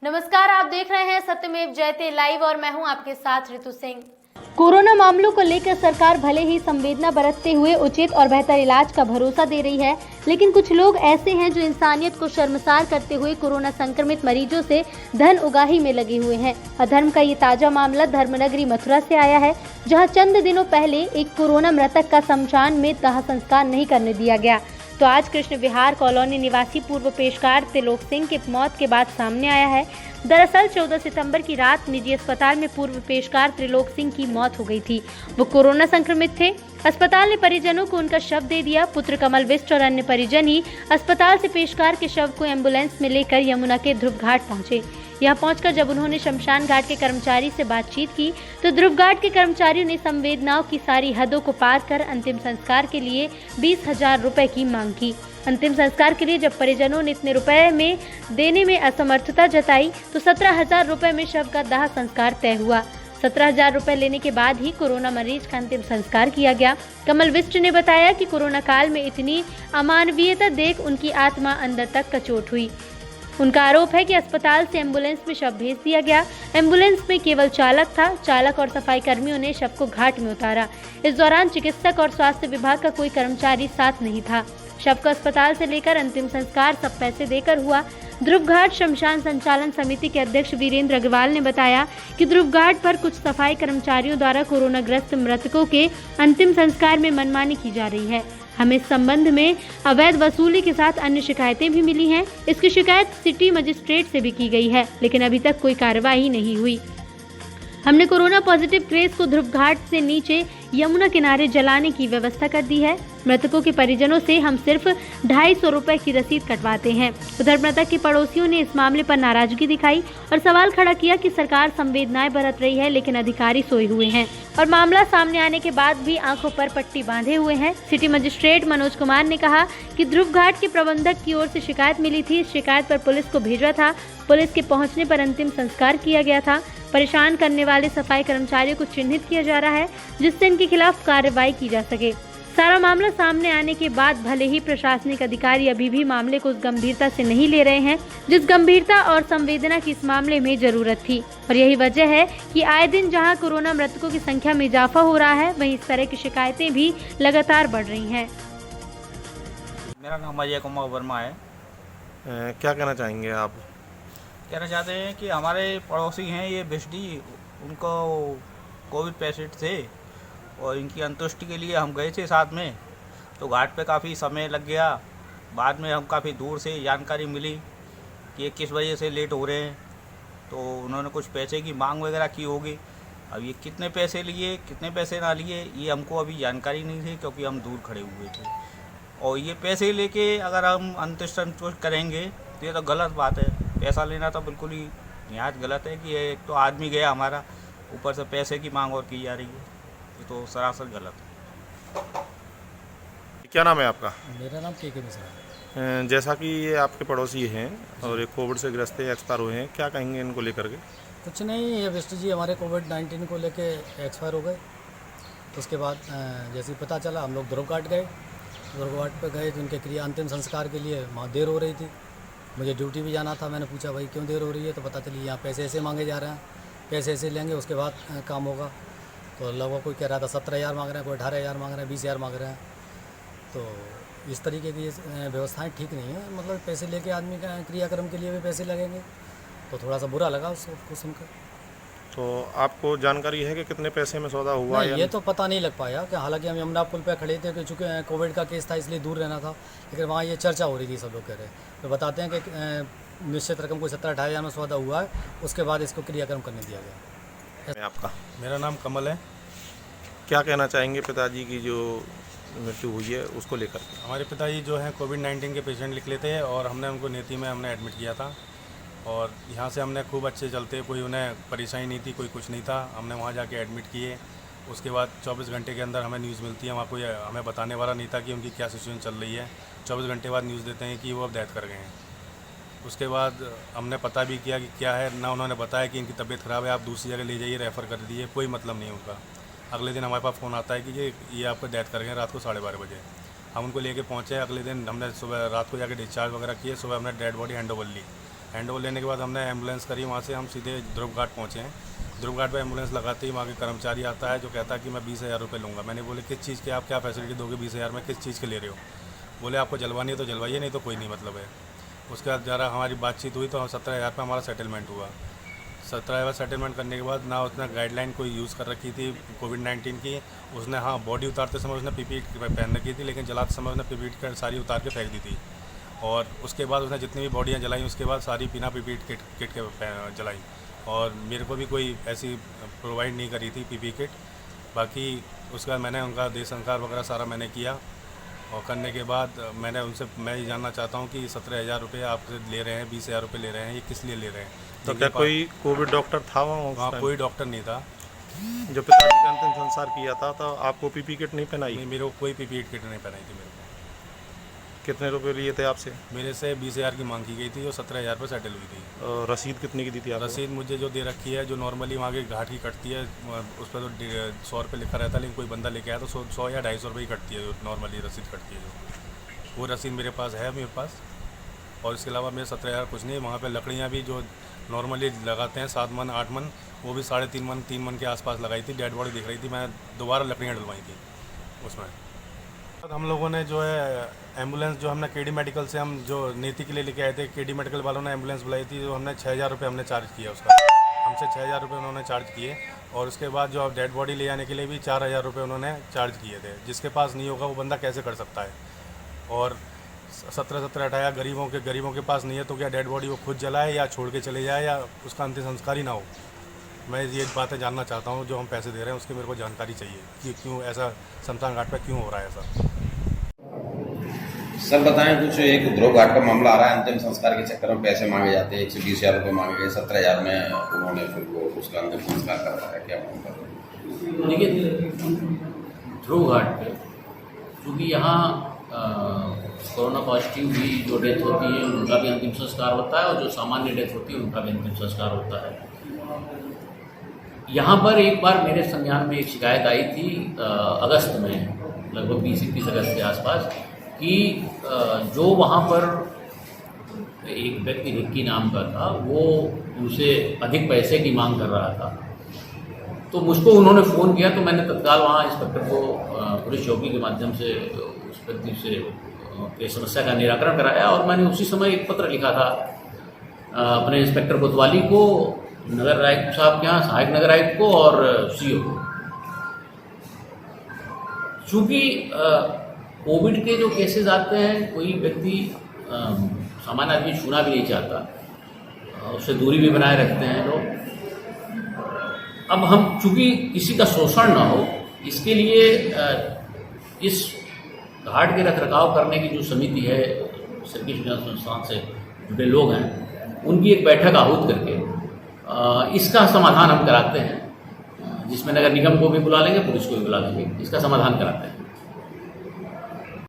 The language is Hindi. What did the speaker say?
नमस्कार, आप देख रहे हैं सत्यमेव जयते लाइव और मैं हूं आपके साथ ऋतु सिंह। कोरोना मामलों को लेकर सरकार भले ही संवेदना बरतते हुए उचित और बेहतर इलाज का भरोसा दे रही है, लेकिन कुछ लोग ऐसे हैं जो इंसानियत को शर्मसार करते हुए कोरोना संक्रमित मरीजों से धन उगाही में लगे हुए हैं। अधर्म का ये ताजा मामला धर्मनगरी मथुरा से आया है, जहां चंद दिनों पहले एक कोरोना मृतक का शमशान में दाह संस्कार नहीं करने दिया गया। तो आज कृष्ण विहार कॉलोनी निवासी पूर्व पेशकार त्रिलोक सिंह की मौत के बाद सामने आया है। दरअसल 14 सितंबर की रात निजी अस्पताल में पूर्व पेशकार त्रिलोक सिंह की मौत हो गई थी। वो कोरोना संक्रमित थे। अस्पताल ने परिजनों को उनका शव दे दिया। पुत्र कमल विष्ट और अन्य परिजन ही अस्पताल से पेशकार के शव को एम्बुलेंस में लेकर यमुना के ध्रुव घाट पहुंचे। यहाँ पहुंचकर जब उन्होंने शमशान घाट के कर्मचारी से बातचीत की तो ध्रुव घाट के कर्मचारियों ने संवेदनाओं की सारी हदों को पार कर अंतिम संस्कार के लिए 20,000 रुपए की मांग की। अंतिम संस्कार के लिए जब परिजनों ने इतने रुपए में देने में असमर्थता जताई तो 17,000 रुपए में शव का दाह संस्कार तय हुआ। 17,000 रुपए लेने के बाद ही कोरोना मरीज का अंतिम संस्कार किया गया। कमल विष्ट ने बताया कि कोरोना काल में इतनी अमानवीयता देख उनकी आत्मा अंदर तक कचोट हुई। उनका आरोप है कि अस्पताल से एम्बुलेंस में शव भेज दिया गया। एम्बुलेंस में केवल चालक था। चालक और सफाई कर्मियों ने शव को घाट में उतारा। इस दौरान चिकित्सक और स्वास्थ्य विभाग का कोई कर्मचारी साथ नहीं था। शव को अस्पताल से लेकर अंतिम संस्कार सब पैसे देकर हुआ। ध्रुव घाट शमशान संचालन समिति के अध्यक्ष वीरेंद्र अग्रवाल ने बताया कि ध्रुव घाट पर कुछ सफाई कर्मचारियों द्वारा कोरोनाग्रस्त मृतकों के अंतिम संस्कार में मनमानी की जा रही है। हमें इस संबंध में अवैध वसूली के साथ अन्य शिकायतें भी मिली हैं। इसकी शिकायत सिटी मजिस्ट्रेट से भी की गई है, लेकिन अभी तक कोई कार्रवाई नहीं हुई। हमने कोरोना पॉजिटिव क्रेज को ध्रुव घाट से नीचे यमुना किनारे जलाने की व्यवस्था कर दी है। मृतकों के परिजनों से हम सिर्फ 250 रुपए की रसीद कटवाते हैं। उधर मृतक के पड़ोसियों ने इस मामले पर नाराजगी दिखाई और सवाल खड़ा किया कि सरकार संवेदनाएं बरत रही है, लेकिन अधिकारी सोए हुए हैं और मामला सामने आने के बाद भी आंखों पर पट्टी बांधे हुए हैं। सिटी मजिस्ट्रेट मनोज कुमार ने कहा कि ध्रुव घाट के प्रबंधक की ओर से शिकायत मिली थी। शिकायत पर पुलिस को भेजा था। पुलिस के पहुँचने पर अंतिम संस्कार किया गया था। परेशान करने वाले सफाई कर्मचारियों को चिन्हित किया जा रहा है, जिससे इनके खिलाफ कार्रवाई की जा सके। सारा मामला सामने आने के बाद भले ही प्रशासनिक अधिकारी अभी भी मामले को उस गंभीरता से नहीं ले रहे हैं जिस गंभीरता और संवेदना की इस मामले में जरूरत थी, और यही वजह है कि आए दिन जहां कोरोना मृतकों की संख्या में इजाफा हो रहा है, वहीं इस तरह की शिकायतें भी लगातार बढ़ रही हैं। मेरा नाम अजय कुमार वर्मा है। क्या कहना चाहेंगे आप? कहना चाहते हैं कि हमारे पड़ोसी हैं ये बिष्टी, उनको कोविड पेशेंट थे और इनकी अंत्येष्टि के लिए हम गए थे साथ में, तो घाट पे काफ़ी समय लग गया। बाद में हम काफ़ी दूर से जानकारी मिली कि ये किस वजह से लेट हो रहे हैं, तो उन्होंने कुछ पैसे की मांग वगैरह की होगी। अब ये कितने पैसे लिए कितने पैसे ना लिए ये हमको अभी जानकारी नहीं थी, क्योंकि हम दूर खड़े हुए थे। और ये पैसे लेके अगर हम अंत्येष्टि करेंगे तो ये तो गलत बात है। पैसा लेना तो बिल्कुल ही निहायत गलत है कि एक तो आदमी गया हमारा, ऊपर से पैसे की मांग और की जा रही है, ये तो सरासर गलत है। क्या नाम है आपका? मेरा नाम के मिश्रा है। जैसा कि ये आपके पड़ोसी हैं और ये कोविड से ग्रस्त एक्सपायर हुए हैं, क्या कहेंगे इनको लेकर के? कुछ नहीं, ये विष्ट जी हमारे कोविड-19 को लेके एक्सपायर हो गए। उसके बाद जैसे ही पता चला हम लोग ध्रुव घाट गए। ध्रुव घाट पर गए तो उनके क्रिया अंतिम संस्कार के लिए वहाँ देर हो रही थी। मुझे ड्यूटी भी जाना था। मैंने पूछा भाई क्यों देर हो रही है, तो पता चली यहाँ पैसे ऐसे मांगे जा रहे हैं, पैसे ऐसे लेंगे उसके बाद काम होगा। तो लगभग कोई कह रहा था 17,000 मांग रहे हैं, कोई 18,000 मांग रहे हैं, 20,000 मांग रहे हैं। तो इस तरीके की व्यवस्थाएं ठीक नहीं है। मतलब पैसे लेके आदमी का क्रियाक्रम के लिए भी पैसे लगेंगे, तो थोड़ा सा बुरा लगा उसको सुनकर। तो आपको जानकारी है कि कितने पैसे में सौदा हुआ? नहीं, ये तो पता नहीं लग पाया कि हालांकि हम यमुना पुल पे खड़े थे कि चूँकि कोविड का केस था इसलिए दूर रहना था, लेकिन वहाँ ये चर्चा हो रही थी, सब लोग कह रहे तो बताते हैं कि निश्चित रकम को 17-18,000 में सौदा हुआ है, उसके बाद इसको क्रियाक्रम करने दिया गया। आपका? मेरा नाम कमल है। क्या कहना चाहेंगे पिताजी की जो मृत्यु हुई है उसको लेकर? हमारे पिताजी जो हैं कोविड-19 के पेशेंट निकले थे और हमने उनको नेती में हमने एडमिट किया था, और यहाँ से हमने खूब अच्छे चलते, कोई उन्हें परेशानी नहीं थी, कोई कुछ नहीं था। हमने वहाँ जाके एडमिट किए। उसके बाद 24 घंटे के अंदर हमें न्यूज़ मिलती है। वहाँ कोई हमें बताने वाला नहीं था कि उनकी क्या सिचुएशन चल रही है। 24 घंटे बाद न्यूज़ देते हैं कि वो अब डेथ कर गए हैं। उसके बाद हमने पता भी किया कि क्या है, ना उन्होंने बताया कि इनकी तबीयत ख़राब है, आप दूसरी जगह ले जाइए, रेफ़र कर दिए, कोई मतलब नहीं उनका। अगले दिन हमारे पास फ़ोन आता है कि ये आपको डेथ कर गए रात को 12:30 बजे। हम उनको लेके पहुँचे। अगले दिन हमने सुबह रात को जाके डिस्चार्ज वगैरह किए, सुबह हमने डेड बॉडी हैंड ओवर ली। हैंड ओवर लेने के बाद हमने एम्बुलेंस करी, वहाँ से हम सीधे ध्रुव घाट पहुँचे हैं। ध्रुव घाट पर एम्बुलेंस लगाते ही वहाँ के कर्मचारी आता है जो कहता है कि मैं 20,000 रुपये लूँगा। मैंने बोले किस चीज़ के, आप क्या फैसिलिटी दोगे 20,000 में, किस चीज़ के ले रहे हो? बोले आपको जलवानी है तो जलवाइए, नहीं तो कोई नहीं मतलब है। उसके बाद ज़रा हमारी बातचीत हुई तो 17,000 पे हमारा सेटलमेंट हुआ। 17,000 सेटलमेंट करने के बाद ना उसने गाइडलाइन कोई यूज़ कर रखी थी कोविड-19 की। उसने हाँ बॉडी उतारते समय उसने पीपीई पहन रखी थी, लेकिन जलाते समय उसने पीपीई सारी उतार के फेंक दी थी। और उसके बाद उसने जितनी भी बॉडियाँ जलाई उसके बाद सारी बिना पीपीई किट के जलाई, और मेरे को भी कोई ऐसी प्रोवाइड नहीं करी थी पीपीई किट। बाकी उसके बाद मैंने उनका देह संस्कार वगैरह सारा मैंने किया, और करने के बाद मैं ये जानना चाहता हूँ कि 17,000 रुपये आप ले रहे हैं, 20,000 रुपये ले रहे हैं, ये किस लिए ले रहे हैं? तो क्या कोई कोविड डॉक्टर था वहाँ उस हाँ, टाइम? कोई डॉक्टर नहीं था। जो पिताजी का अंतिम संस्कार किया था तो आपको पीपी किट नहीं पहनाई? नहीं, मेरे को कोई पीपीई किट नहीं पहनाई थी। मेरे को कितने रुपए लिए थे आपसे? मेरे से 20,000 की मांग की गई थी, जो 17,000 पर सेटल हुई थी। और रसीद कितने की दी थी आपको? रसीद मुझे जो दे रखी है, जो नॉर्मली वहाँ की घाट की कटती है, उस पर तो 100 रुपये लिखा रहता है, लेकिन कोई बंदा लेके आया तो 100 या 250 रुपये ही कटती है, जो नॉर्मली रसीद कटती है। जो वो रसीद मेरे पास है, मेरे पास। और इसके अलावा मेरे 17,000 कुछ नहीं। वहाँ पे लकड़ियाँ भी जो नॉर्मली लगाते हैं 7 मन 8 मन, वो भी 3.5 मन 3 मन के आसपास लगाई थी। डेड बॉडी दिख रही थी, मैं दोबारा लकड़ियाँ डलवाई थी उसमें। हम लोगों ने जो है एम्बुलेंस जो हमने केडी मेडिकल से हम जो नीति के लिए लेके आए थे, केडी मेडिकल वालों ने एम्बुलेंस बुलाई थी, जो हमने 6,000 रुपये हमने चार्ज किया उसका। हमसे 6,000 रुपये उन्होंने चार्ज किए, और उसके बाद जो डेड बॉडी ले जाने के लिए भी 4,000 रुपये उन्होंने चार्ज किए थे। जिसके पास नहीं होगा वो बंदा कैसे कर सकता है? और 17-18 गरीबों के पास नहीं है तो क्या डेड बॉडी वो खुद जलाए या छोड़ के चले जाए, या उसका अंतिम संस्कार ही ना हो? मैं ये बातें जानना चाहता हूँ। जो हम पैसे दे रहे हैं उसकी मेरे को जानकारी चाहिए कि क्यों ऐसा शमशान घाट पर क्यों हो रहा है ऐसा। सर बताएं कुछ, एक ध्रुव घाट का मामला आ रहा है, अंतिम संस्कार के चक्कर में पैसे मांगे जाते हैं, 120,000 रुपये मांगे गए, 17,000 में उन्होंने फिर वो उसका अंतिम संस्कार करवाया है, क्या मामला? देखिए, ध्रुव घाट पे क्योंकि यहाँ कोरोना पॉजिटिव भी जो डेथ होती है उनका भी अंतिम संस्कार होता है, और जो सामान्य डेथ होती है उनका भी अंतिम संस्कार होता है। यहाँ पर एक बार मेरे संज्ञान में एक शिकायत आई थी अगस्त में, लगभग 20-21 अगस्त के आसपास, कि जो वहाँ पर एक व्यक्ति रिक्की नाम का था, वो उनसे अधिक पैसे की मांग कर रहा था। तो मुझको उन्होंने फ़ोन किया, तो मैंने तत्काल वहाँ इंस्पेक्टर को पुलिस चौकी के माध्यम से उस व्यक्ति से समस्या का निराकरण कराया, और मैंने उसी समय एक पत्र लिखा था अपने इंस्पेक्टर कोतवाली को, नगर आयुक्त साहब के यहाँ, सहायक नगर आयुक्त को और सीओ को। चूँकि कोविड के जो केसेस आते हैं, कोई व्यक्ति सामान्य आदमी छूना भी नहीं चाहता, उससे दूरी भी बनाए रखते हैं लोग। अब हम चूँकि किसी का शोषण ना हो, इसके लिए इस घाट के रखरखाव करने की जो समिति है, श्री कृष्ण संस्थान से जुड़े लोग हैं, उनकी एक बैठक आहूत करके इसका समाधान हम कराते हैं, जिसमें नगर निगम को भी बुला लेंगे, पुलिस को भी बुला लेंगे, इसका समाधान कराते हैं।